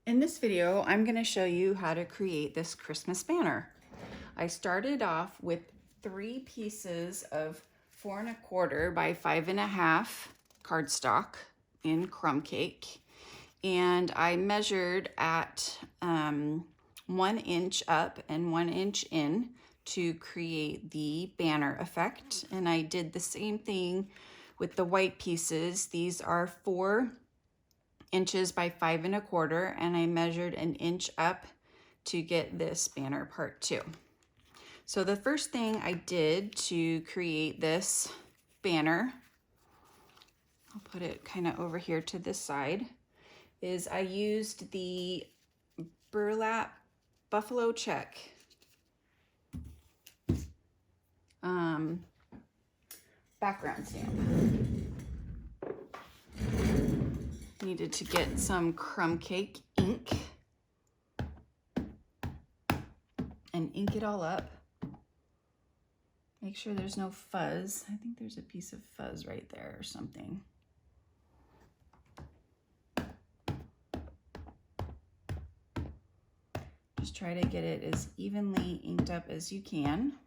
In this video, I'm going to show you how to create this Christmas banner. I started off with 3 pieces of 4 1/4 by 5 1/2 cardstock in crumb cake, and I measured at 1 inch up and 1 inch in to create the banner effect. And I did the same thing with the white pieces. These are 4 inches by 5 1/4, and I measured 1 inch up to get this banner part 2. So the first thing I did to create this banner, I'll put it kind of over here to this side, is I used the burlap buffalo check background stamp. Needed to get some crumb cake ink and ink it all up. Make sure there's no fuzz. I think there's a piece of fuzz right there or something. Just try to get it as evenly inked up as you can.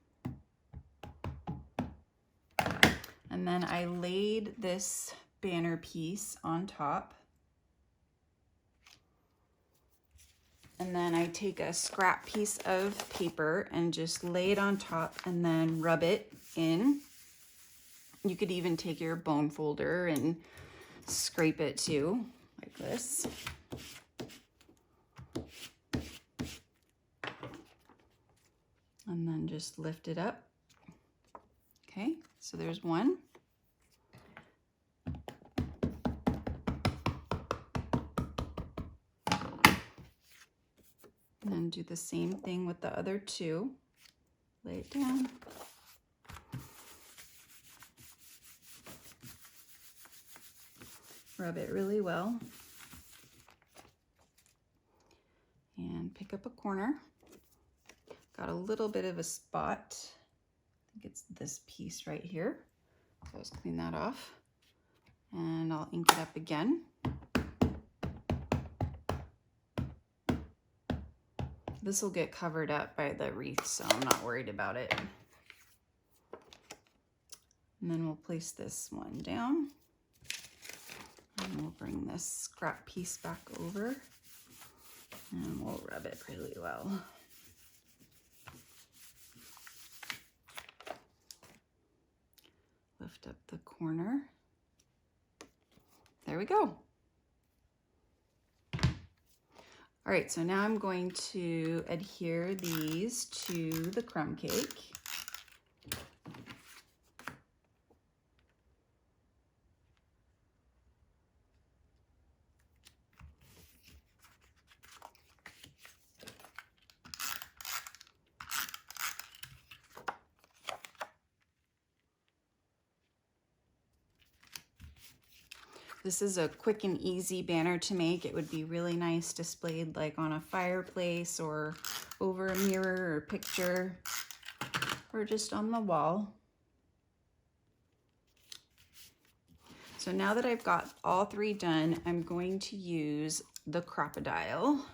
And then I laid this banner piece on top. And then I take a scrap piece of paper and just lay it on top and then rub it in. You could even take your bone folder and scrape it too, like this. And then just lift it up. Okay, so there's one. And then do the same thing with the other 2. Lay it down. Rub it really well. And pick up a corner. Got a little bit of a spot. I think it's this piece right here. So let's clean that off. And I'll ink it up again. This will get covered up by the wreath, so I'm not worried about it. And then we'll place this one down. And we'll bring this scrap piece back over. And we'll rub it really well. Lift up the corner. There we go. All right, so now I'm going to adhere these to the crumb cake. This is a quick and easy banner to make. It would be really nice displayed like on a fireplace or over a mirror or picture or just on the wall. So now that I've got all 3 done, I'm going to use the crocodile.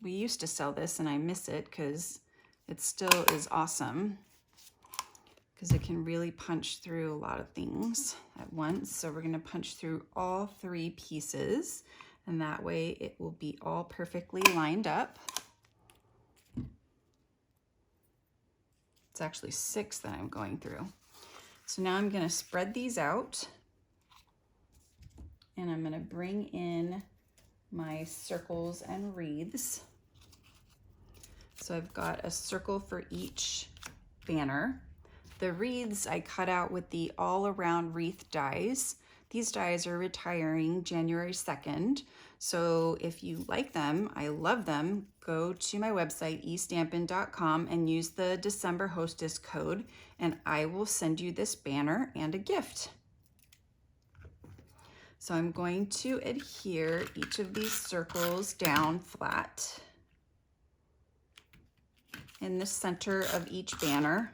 We used to sell this and I miss it because it still is awesome, because it can really punch through a lot of things at once. So we're gonna punch through all 3 pieces, and that way it will be all perfectly lined up. It's actually 6 that I'm going through. So now I'm gonna spread these out, and I'm gonna bring in my circles and wreaths. So I've got a circle for each banner. The wreaths I cut out with the all-around wreath dies. These dies are retiring January 2nd. So if you like them, I love them, go to my website, eStampin.com, and use the December Hostess code, and I will send you this banner and a gift. So I'm going to adhere each of these circles down flat in the center of each banner.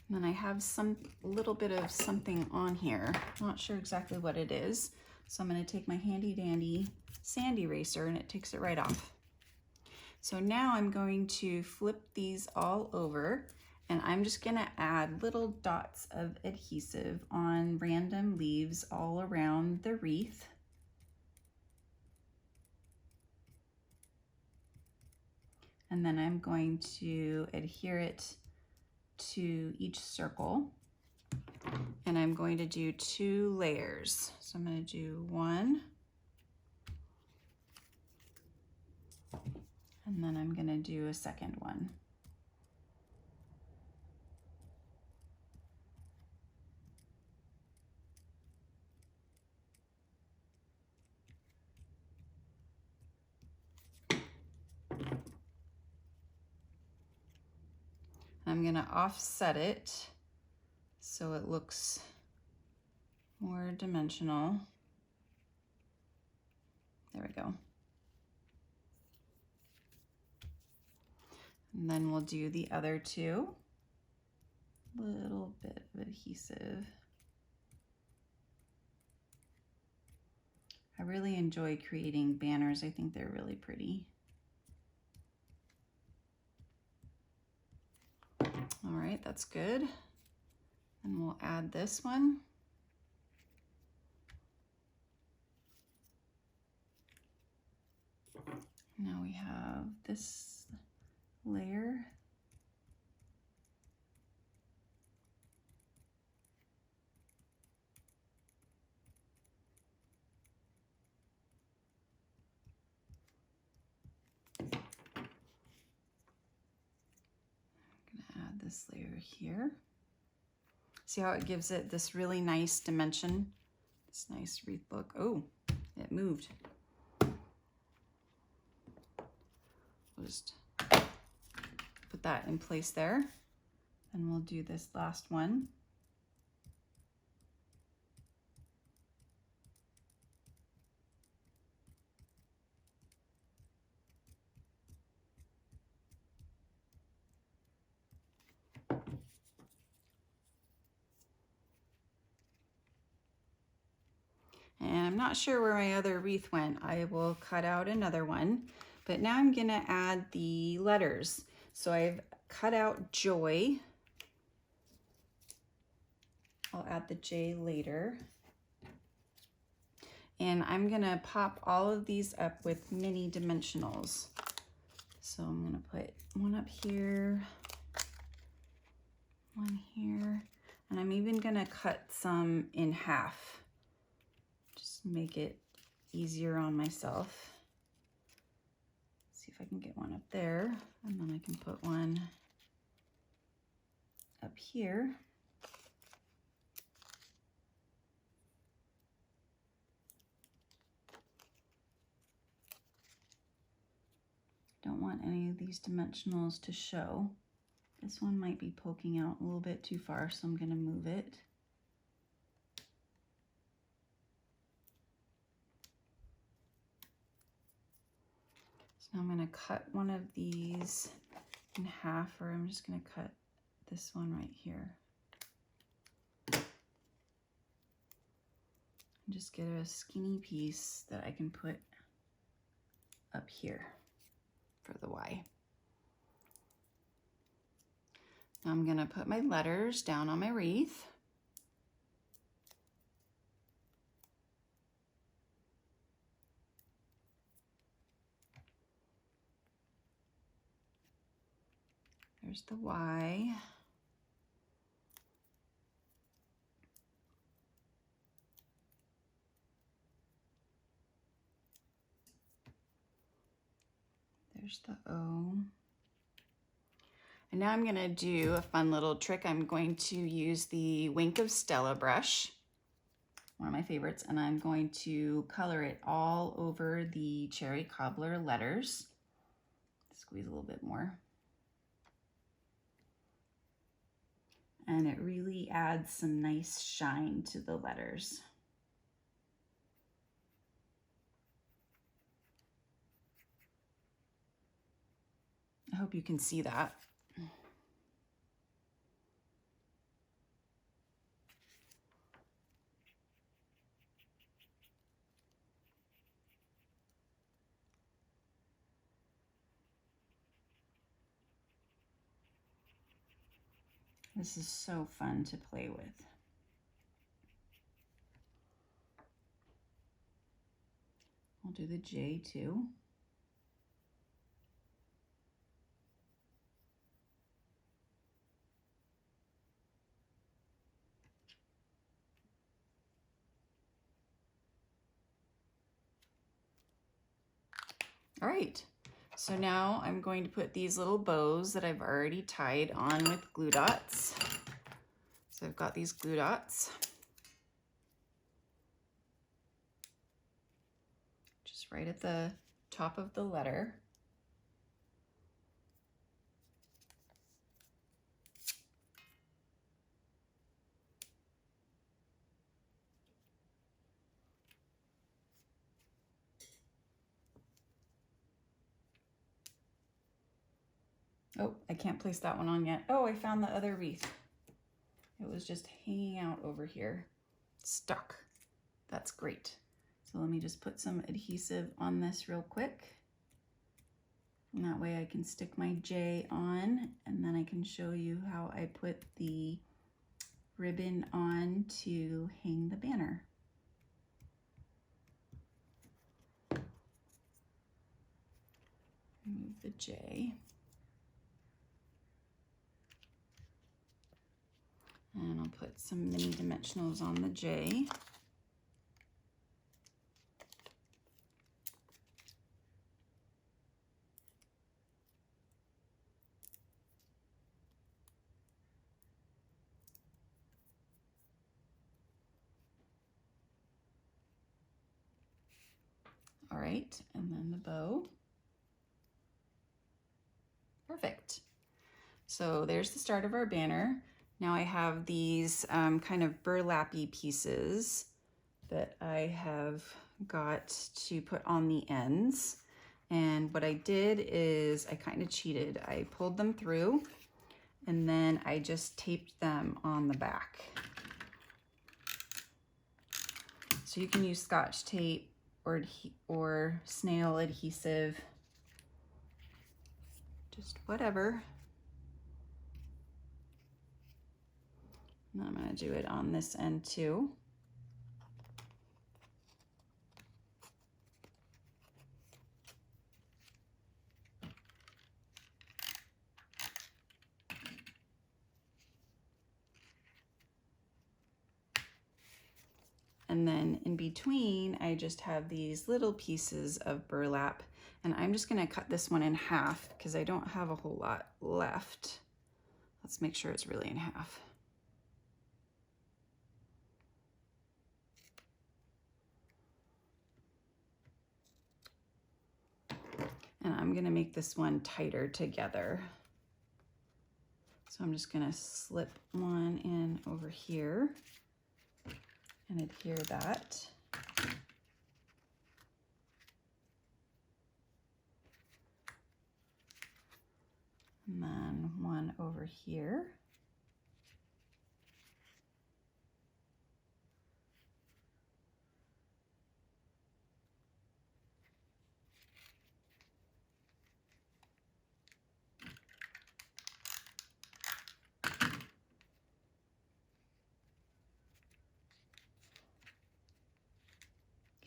And then I have some little bit of something on here. Not sure exactly what it is. So I'm going to take my handy dandy sand eraser and it takes it right off. So now I'm going to flip these all over and I'm just going to add little dots of adhesive on random leaves all around the wreath. And then I'm going to adhere it to each circle. And I'm going to do 2 layers. So I'm going to do 1. And then I'm going to do a second one. I'm going to offset it so it looks more dimensional. There we go. And then we'll do the other 2. Little bit of adhesive. I really enjoy creating banners. I think they're really pretty. All right, that's good. And we'll add this one. Now we have this layer. Add this layer here. See how it gives it this really nice dimension? This nice wreath look. Oh, it moved. We'll just put that in place there. And we'll do this last one. And I'm not sure where my other wreath went. I will cut out another one, but now I'm gonna add the letters. So I've cut out joy. I'll add the J later. And I'm gonna pop all of these up with mini dimensionals. So I'm gonna put one up here, one here, and I'm even gonna cut some in half. Just make it easier on myself. See if I can get one up there, and then I can put one up here. Don't want any of these dimensionals to show. This one might be poking out a little bit too far, so I'm going to move it. So now I'm going to cut one of these in half, or I'm just going to cut this one right here. And just get a skinny piece that I can put up here for the Y. Now I'm going to put my letters down on my wreath. There's the Y. There's the O. And now I'm going to do a fun little trick. I'm going to use the Wink of Stella brush, one of my favorites, and I'm going to color it all over the cherry cobbler letters. Squeeze a little bit more. And it really adds some nice shine to the letters. I hope you can see that. This is so fun to play with. I'll do the J too. All right, so now I'm going to put these little bows that I've already tied on with glue dots. So I've got these glue dots. Just right at the top of the letter. Oh, I can't place that one on yet. Oh, I found the other wreath. It was just hanging out over here, stuck. That's great. So let me just put some adhesive on this real quick. And that way I can stick my J on, and then I can show you how I put the ribbon on to hang the banner. Remove the J. And I'll put some mini dimensionals on the J. All right, and then the bow. Perfect. So there's the start of our banner. Now I have these kind of burlappy pieces that I have got to put on the ends. And what I did is I kind of cheated. I pulled them through and then I just taped them on the back. So you can use Scotch tape or snail adhesive, just whatever. And I'm going to do it on this end too. And then in between, I just have these little pieces of burlap, and I'm just going to cut this one in half because I don't have a whole lot left. Let's make sure it's really in half. And I'm going to make this one tighter together. So I'm just going to slip one in over here and adhere that. And then one over here.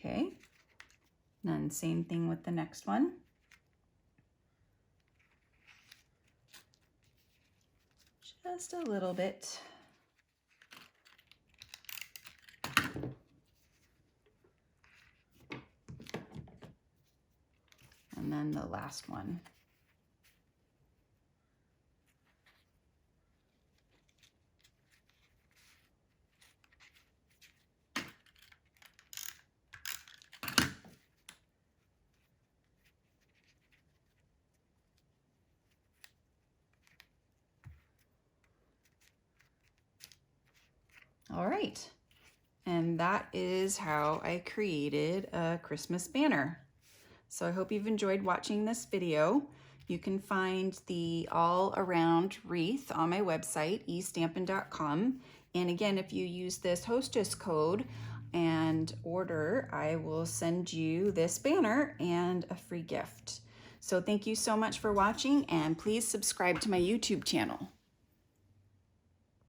Okay, and then same thing with the next one. Just a little bit. And then the last one. All right, and that is how I created a Christmas banner. So I hope you've enjoyed watching this video. You can find the all around wreath on my website, eStampin.com. And again, if you use this hostess code and order, I will send you this banner and a free gift. So thank you so much for watching, and please subscribe to my YouTube channel.